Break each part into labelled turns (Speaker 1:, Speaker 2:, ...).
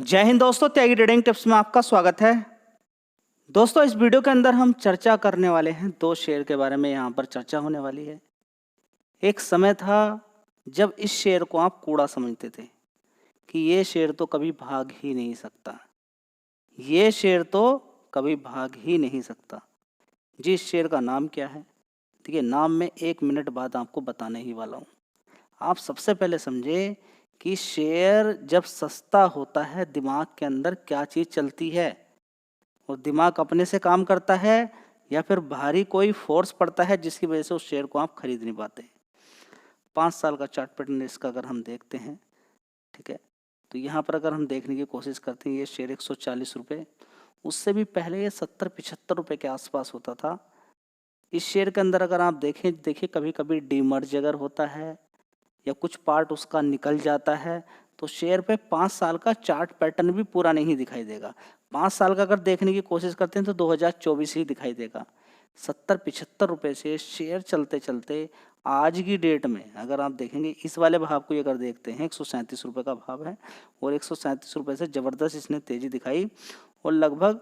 Speaker 1: जय हिंद दोस्तों, त्यागी trading tips में आपका स्वागत है। दोस्तों, इस वीडियो के अंदर हम चर्चा करने वाले हैं दो शेयर के बारे में। यहाँ पर चर्चा होने वाली है। एक समय था जब इस शेयर को आप कूड़ा समझते थे कि ये शेयर तो कभी भाग ही नहीं सकता, ये शेयर तो कभी भाग ही नहीं सकता। जी, इस शेयर का नाम क्या है? देखिए, नाम में 1 मिनट बाद आपको बताने ही वाला हूँ। आप सबसे पहले समझे कि शेयर जब सस्ता होता है, दिमाग के अंदर क्या चीज़ चलती है। और दिमाग अपने से काम करता है या फिर बाहरी कोई फोर्स पड़ता है जिसकी वजह से उस शेयर को आप खरीद नहीं पाते। 5 साल का चार्ट पैटर्न इसका अगर हम देखते हैं, ठीक है, तो यहाँ पर अगर हम देखने की कोशिश करते हैं, ये शेयर 140 रुपये, उससे भी पहले ये 70-75 रुपये के आसपास होता था। इस शेयर के अंदर अगर आप देखिए कभी कभी डीमर्ज अगर होता है या कुछ पार्ट उसका निकल जाता है तो शेयर पे 5 साल का चार्ट पैटर्न भी पूरा नहीं दिखाई देगा। 5 साल का अगर देखने की कोशिश करते हैं तो 2024 ही दिखाई देगा। 70-75 रुपये से शेयर चलते चलते आज की डेट में अगर आप देखेंगे, इस वाले भाव को अगर देखते हैं, 137 रुपये का भाव है और 137 रुपये से ज़बरदस्त इसने तेज़ी दिखाई और लगभग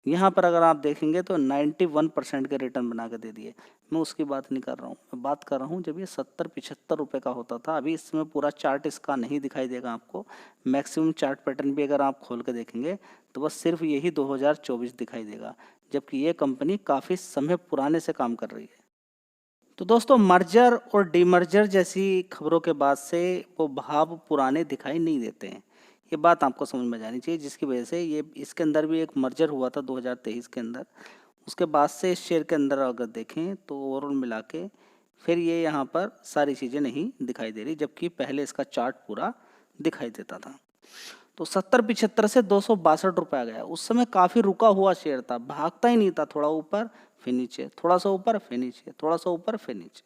Speaker 1: यहाँ पर अगर आप देखेंगे तो 91% के रिटर्न बना के दे दिए। मैं उसकी बात नहीं कर रहा हूँ, मैं बात कर रहा हूँ जब ये 70-75 रुपये का होता था। अभी इसमें पूरा चार्ट इसका नहीं दिखाई देगा आपको। मैक्सिमम चार्ट पैटर्न भी अगर आप खोल के देखेंगे तो बस सिर्फ यही 2024 दिखाई देगा, जबकि ये कंपनी काफ़ी समय पुराने से काम कर रही है। तो दोस्तों, मर्जर और डीमर्जर जैसी खबरों के बाद से वो भाव पुराने दिखाई नहीं देते हैं। ये बात आपको समझ में जानी चाहिए, जिसकी वजह से ये इसके अंदर भी एक मर्जर हुआ था 2023 के अंदर। उसके बाद से इस शेयर के अंदर अगर देखें तो ओवरऑल मिला के फिर ये यहाँ पर सारी चीज़ें नहीं दिखाई दे रही, जबकि पहले इसका चार्ट पूरा दिखाई देता था। तो 70-75 से 262 रुपये आ गया। उस समय काफ़ी रुका हुआ शेयर था, भागता ही नहीं था, थोड़ा ऊपर फिर नीचे, थोड़ा सा ऊपर फिर नीचे, थोड़ा सा ऊपर फिर नीचे।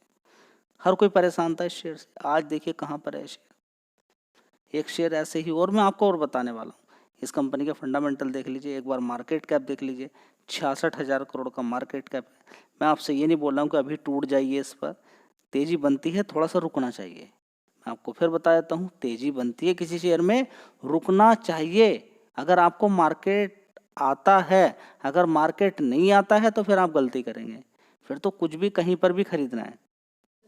Speaker 1: हर कोई परेशान था इस शेयर से। आज देखिए कहाँ पर है शेयर। एक शेयर ऐसे ही और मैं आपको और बताने वाला हूँ। इस कंपनी के फंडामेंटल देख लीजिए, एक बार मार्केट कैप देख लीजिए, 66,000 करोड़ का मार्केट कैप है। मैं आपसे ये नहीं बोल रहा हूँ कि अभी टूट जाइए, इस पर तेज़ी बनती है, थोड़ा सा रुकना चाहिए। मैं आपको फिर बता देता हूँ, तेज़ी बनती है किसी शेयर में, रुकना चाहिए। अगर आपको मार्केट आता है, अगर मार्केट नहीं आता है तो फिर आप गलती करेंगे, फिर तो कुछ भी कहीं पर भी खरीदना है।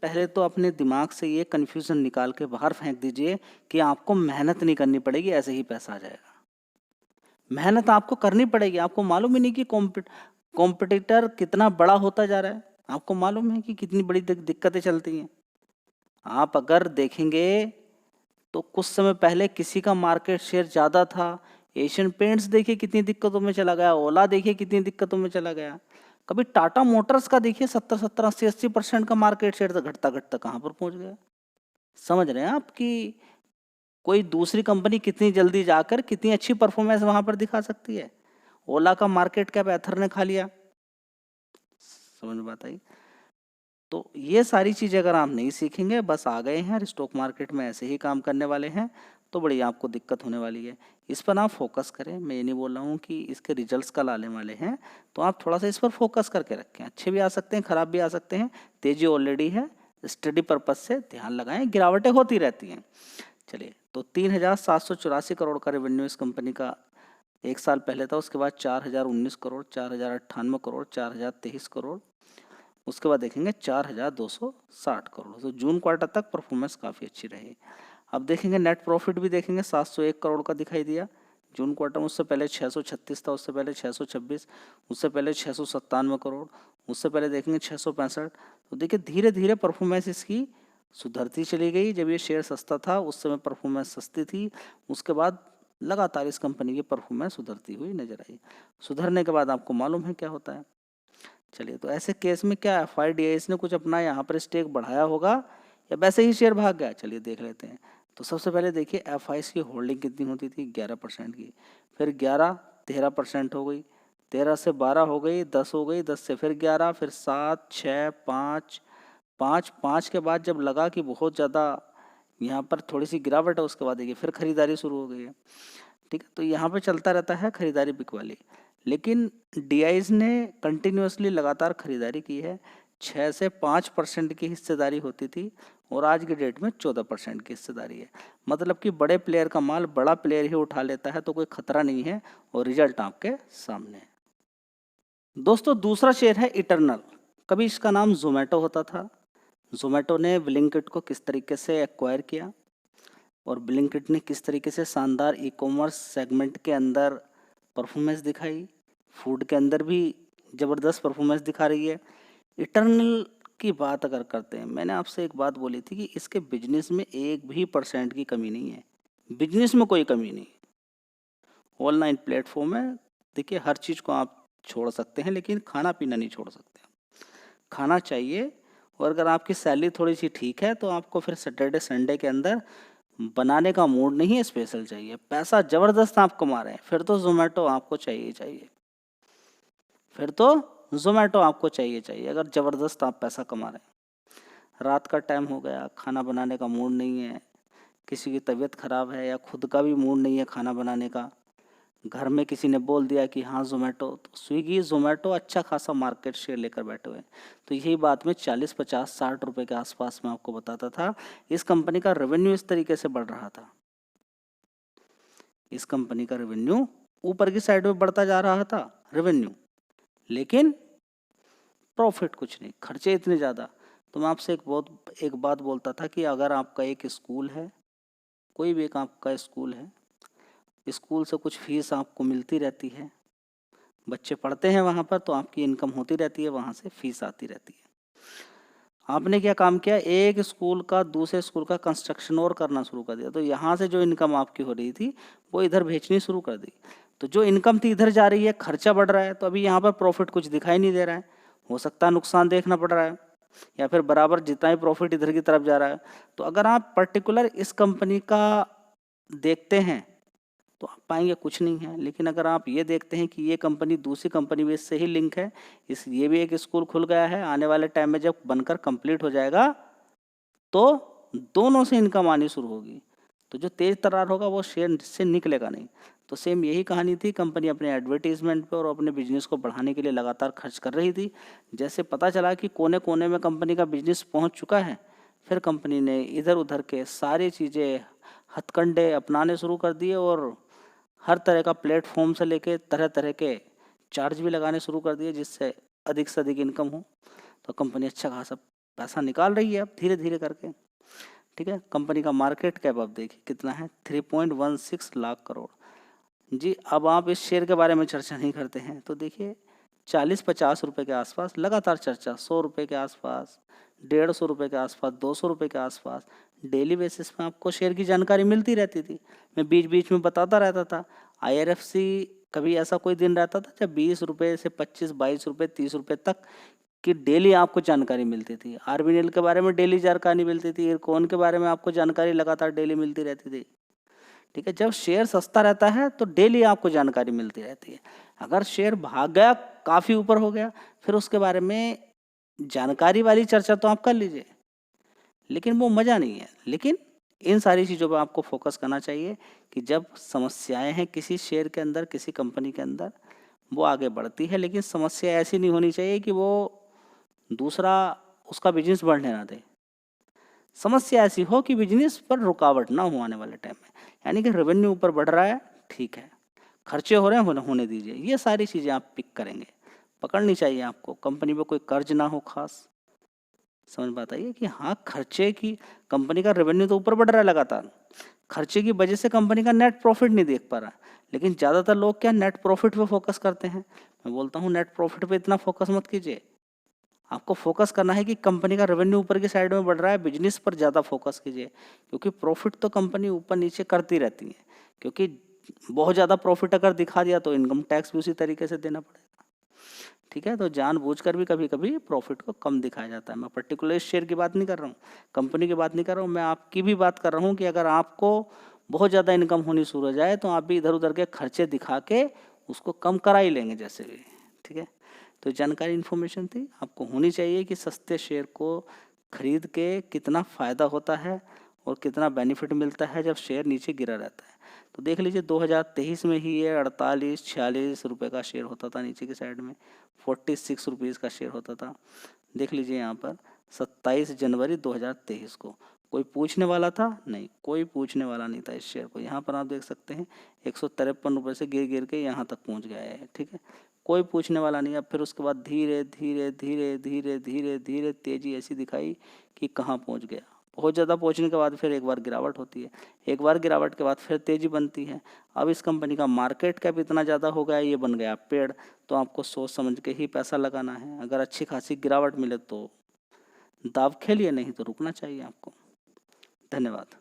Speaker 1: पहले तो अपने दिमाग से ये कन्फ्यूज़न निकाल के बाहर फेंक दीजिए कि आपको मेहनत नहीं करनी पड़ेगी, ऐसे ही पैसा आ जाएगा। मेहनत आपको करनी पड़ेगी। आपको मालूम ही नहीं कि कॉम्पिटिटर कितना बड़ा होता जा रहा है। आपको मालूम है कि कितनी बड़ी दिक्कतें चलती हैं। आप अगर देखेंगे तो कुछ समय पहले किसी का मार्केट शेयर ज़्यादा था। एशियन पेंट्स देखिए कितनी दिक्कतों में चला गया, ओला देखिए कितनी दिक्कतों में चला गया। कभी टाटा मोटर्स का देखिए 70-70, 80-80% का मार्केट शेयर था, घटता घटता कहाँ पर पहुंच गया। समझ रहे हैं आप कि कोई दूसरी कंपनी कितनी जल्दी जाकर कितनी अच्छी परफॉर्मेंस वहां पर दिखा सकती है। ओला का मार्केट कैप एथर ने खा लिया। समझ में बात आई? तो ये सारी चीज़ें अगर आप नहीं सीखेंगे, बस आ गए हैं स्टॉक मार्केट में ऐसे ही काम करने वाले हैं, तो बड़ी आपको दिक्कत होने वाली है। इस पर आप फोकस करें। मैं ये नहीं बोल रहा हूँ कि इसके रिजल्ट्स कल आने वाले हैं, तो आप थोड़ा सा इस पर फोकस करके रखें। अच्छे भी आ सकते हैं, खराब भी आ सकते हैं। तेजी ऑलरेडी है, स्टडी पर्पज से ध्यान लगाएं, गिरावटें होती रहती हैं। चलिए, तो 3,784 करोड़ का रेवेन्यू इस कंपनी का 1 साल पहले था। उसके बाद 4,019 करोड़, 4,098 करोड़, 4,023 करोड़, उसके बाद देखेंगे 4,260 करोड़। तो जून क्वार्टर तक परफॉर्मेंस काफ़ी अच्छी रही। अब देखेंगे नेट प्रॉफिट भी देखेंगे, 701 करोड़ का दिखाई दिया जून क्वार्टर में। उससे पहले 636 था, उससे पहले 626, उससे पहले 697 करोड़, उससे पहले देखेंगे 665। तो देखिए धीरे धीरे परफॉर्मेंस इसकी सुधरती चली गई। जब ये शेयर सस्ता था उस समय परफॉर्मेंस सस्ती थी, उसके बाद लगातार इस कंपनी की परफॉर्मेंस सुधरती हुई नजर आई। सुधरने के बाद आपको मालूम है क्या होता है। चलिए, तो ऐसे केस में क्या FIDIS ने कुछ अपना यहाँ पर स्टेक बढ़ाया होगा या वैसे ही शेयर भाग गया? चलिए देख लेते हैं। तो सबसे पहले देखिए FIs की होल्डिंग कितनी होती थी, 11% की, फिर 11 13% हो गई, 13 से 12 हो गई, 10 हो गई, 10 से फिर 11, फिर 7, 6, 5, 5 के बाद जब लगा कि बहुत ज़्यादा यहाँ पर थोड़ी सी गिरावट है, उसके बाद देखिए फिर खरीदारी शुरू हो गई है। ठीक है, तो यहाँ पे चलता रहता है खरीदारी बिकवाली। लेकिन DIs ने कंटिन्यूसली लगातार खरीदारी की है। 6 से 5% की हिस्सेदारी होती थी, और आज की डेट में 14% की हिस्सेदारी है। मतलब कि बड़े प्लेयर का माल बड़ा प्लेयर ही उठा लेता है, तो कोई खतरा नहीं है और रिजल्ट आपके सामने है। दोस्तों दूसरा शेयर है इटर्नल। कभी इसका नाम जोमेटो होता था। जोमेटो ने ब्लिंकिट को किस तरीके से एक्वायर किया और ब्लिंकिट ने किस तरीके से शानदार ई कॉमर्स सेगमेंट के अंदर परफॉर्मेंस दिखाई, फूड के अंदर भी ज़बरदस्त परफॉर्मेंस दिखा रही है। इटर्नल की बात अगर करते हैं, मैंने आपसे एक बात बोली थी कि इसके बिजनेस में 1% की कमी नहीं है। बिजनेस में कोई कमी नहीं। ऑनलाइन प्लेटफॉर्म है, देखिए हर चीज़ को आप छोड़ सकते हैं लेकिन खाना पीना नहीं छोड़ सकते। खाना चाहिए, और अगर आपकी सैलरी थोड़ी सी ठीक है तो आपको फिर सैटरडे संडे के अंदर बनाने का मूड नहीं है, स्पेशल चाहिए। पैसा ज़बरदस्त आप कमा रहे हैं, फिर तो जोमेटो आपको चाहिए चाहिए, फिर तो जोमेटो आपको चाहिए चाहिए। अगर ज़बरदस्त आप पैसा कमा रहे हैं, रात का टाइम हो गया, खाना बनाने का मूड नहीं है, किसी की तबीयत ख़राब है या खुद का भी मूड नहीं है खाना बनाने का, घर में किसी ने बोल दिया कि हाँ जोमेटो, तो स्विगी जोमेटो अच्छा खासा मार्केट शेयर लेकर बैठे हुए हैं। तो यही बात मैं 40, 50, 60 रुपए के आसपास में आपको बताता था। इस कंपनी का रेवेन्यू इस तरीके से बढ़ रहा था, इस कंपनी का रेवेन्यू ऊपर की साइड में बढ़ता जा रहा था रेवेन्यू, लेकिन प्रॉफिट कुछ नहीं, खर्चे इतने ज़्यादा। तो मैं आपसे एक बात बोलता था कि अगर आपका एक स्कूल है, कोई भी एक आपका स्कूल है, स्कूल से कुछ फीस आपको मिलती रहती है, बच्चे पढ़ते हैं वहाँ पर, तो आपकी इनकम होती रहती है, वहाँ से फीस आती रहती है। आपने क्या काम किया, एक स्कूल का दूसरे स्कूल का कंस्ट्रक्शन और करना शुरू कर दिया, तो यहाँ से जो इनकम आपकी हो रही थी वो इधर भेजनी शुरू कर दी। तो जो इनकम थी इधर जा रही है, खर्चा बढ़ रहा है, तो अभी यहाँ पर प्रॉफिट कुछ दिखाई नहीं दे रहा है। हो सकता है नुकसान देखना पड़ रहा है, या फिर बराबर जितना ही प्रॉफिट इधर की तरफ जा रहा है। तो अगर आप पर्टिकुलर इस कंपनी का देखते हैं तो आप पाएंगे कुछ नहीं है। लेकिन अगर आप ये देखते हैं कि ये कंपनी दूसरी कंपनी में से ही लिंक है, ये भी एक स्कूल खुल गया है, आने वाले टाइम में जब बनकर कंप्लीट हो जाएगा तो दोनों से इनकम आनी शुरू होगी, तो जो तेज तर्रार होगा वो शेयर से निकलेगा नहीं। तो सेम यही कहानी थी, कंपनी अपने एडवर्टीजमेंट पे और अपने बिजनेस को बढ़ाने के लिए लगातार खर्च कर रही थी। जैसे पता चला कि कोने कोने में कंपनी का बिजनेस पहुंच चुका है, फिर कंपनी ने इधर उधर के सारी चीज़ें हथकंडे अपनाने शुरू कर दिए और हर तरह का प्लेटफॉर्म से लेके तरह तरह के चार्ज भी लगाने शुरू कर दिए, जिससे अधिक से अधिक इनकम हो। तो कंपनी अच्छा खासा पैसा निकाल रही है अब धीरे धीरे करके। ठीक है, कंपनी का मार्केट कैप अब देखिए कितना है, 3.16 लाख करोड़। जी अब आप इस शेयर के बारे में चर्चा नहीं करते हैं, तो देखिए 40-50 रुपये के आसपास लगातार चर्चा, 100 रुपये के आसपास, 150 रुपये के आसपास, 200 रुपये के आसपास डेली बेसिस में आपको शेयर की जानकारी मिलती रहती थी। मैं बीच बीच में बताता रहता था। IRFC कभी ऐसा कोई दिन रहता था जब 20 रुपये से 25, 22 रुपये, 30 रुपये तक की डेली आपको जानकारी मिलती थी। RBNL के बारे में डेली जानकारी मिलती थी, इरकॉन के बारे में आपको जानकारी लगातार डेली मिलती रहती थी। ठीक है, जब शेयर सस्ता रहता है तो डेली आपको जानकारी मिलती रहती है। अगर शेयर भाग गया, काफ़ी ऊपर हो गया, फिर उसके बारे में जानकारी वाली चर्चा तो आप कर लीजिए, लेकिन वो मज़ा नहीं है। लेकिन इन सारी चीज़ों पर आपको फोकस करना चाहिए कि जब समस्याएं हैं किसी शेयर के अंदर, किसी कंपनी के अंदर, वो आगे बढ़ती है, लेकिन समस्या ऐसी नहीं होनी चाहिए कि वो दूसरा उसका बिजनेस बढ़ने ना दे। समस्या ऐसी हो कि बिजनेस पर रुकावट ना हो आने वाले टाइम में। यानी कि रेवेन्यू ऊपर बढ़ रहा है, ठीक है, खर्चे हो रहे हैं, होने दीजिए। ये सारी चीज़ें आप पिक करेंगे, पकड़नी चाहिए आपको। कंपनी पे कोई कर्ज ना हो खास, समझ बात आई है कि हाँ खर्चे की, कंपनी का रेवेन्यू तो ऊपर बढ़ रहा है लगातार, खर्चे की वजह से कंपनी का नेट प्रॉफिट नहीं देख पा रहा। लेकिन ज़्यादातर लोग क्या नेट प्रॉफिट पे फोकस करते हैं। मैं बोलता हूँ नेट प्रॉफिट पे इतना फोकस मत कीजिए, आपको फोकस करना है कि कंपनी का रेवेन्यू ऊपर की साइड में बढ़ रहा है, बिजनेस पर ज़्यादा फोकस कीजिए। क्योंकि प्रॉफिट तो कंपनी ऊपर नीचे करती रहती है, क्योंकि बहुत ज़्यादा प्रॉफिट अगर दिखा दिया तो इनकम टैक्स भी उसी तरीके से देना पड़ेगा। ठीक है, तो जानबूझकर भी कभी कभी प्रॉफिट को कम दिखाया जाता है। मैं पर्टिकुलर इस शेयर की बात नहीं कर रहा हूँ, कंपनी की बात नहीं कर रहा हूँ, मैं आपकी भी बात कर रहा हूँ कि अगर आपको बहुत ज़्यादा इनकम होनी शुरू हो जाए तो आप भी इधर उधर के खर्चे दिखा के उसको कम करा ही लेंगे जैसे भी। ठीक है, तो जानकारी इन्फॉर्मेशन थी, आपको होनी चाहिए कि सस्ते शेयर को खरीद के कितना फ़ायदा होता है और कितना बेनिफिट मिलता है जब शेयर नीचे गिरा रहता है। तो देख लीजिए 2023 में ही ये 48-46 रुपये का शेयर होता था, नीचे की साइड में 46 रुपीज़ का शेयर होता था। देख लीजिए यहाँ पर
Speaker 2: 27 जनवरी 2023 को। कोई पूछने वाला था? नहीं, कोई पूछने वाला नहीं था इस शेयर को। यहाँ पर आप देख सकते हैं 153 रुपये से गिर गिर के यहाँ तक पहुँच गया है, ठीक है। कोई पूछने वाला नहीं। अब फिर उसके बाद धीरे धीरे धीरे धीरे धीरे धीरे तेज़ी ऐसी दिखाई कि कहाँ पहुँच गया। बहुत ज़्यादा पहुँचने के बाद फिर एक बार गिरावट होती है, एक बार गिरावट के बाद फिर तेज़ी बनती है। अब इस कंपनी का मार्केट कैप इतना ज़्यादा हो गया, ये बन गया पेड़। तो आपको सोच समझ के ही पैसा लगाना है। अगर अच्छी खासी गिरावट मिले तो दाव खेलिए, नहीं तो रुकना चाहिए आपको। धन्यवाद।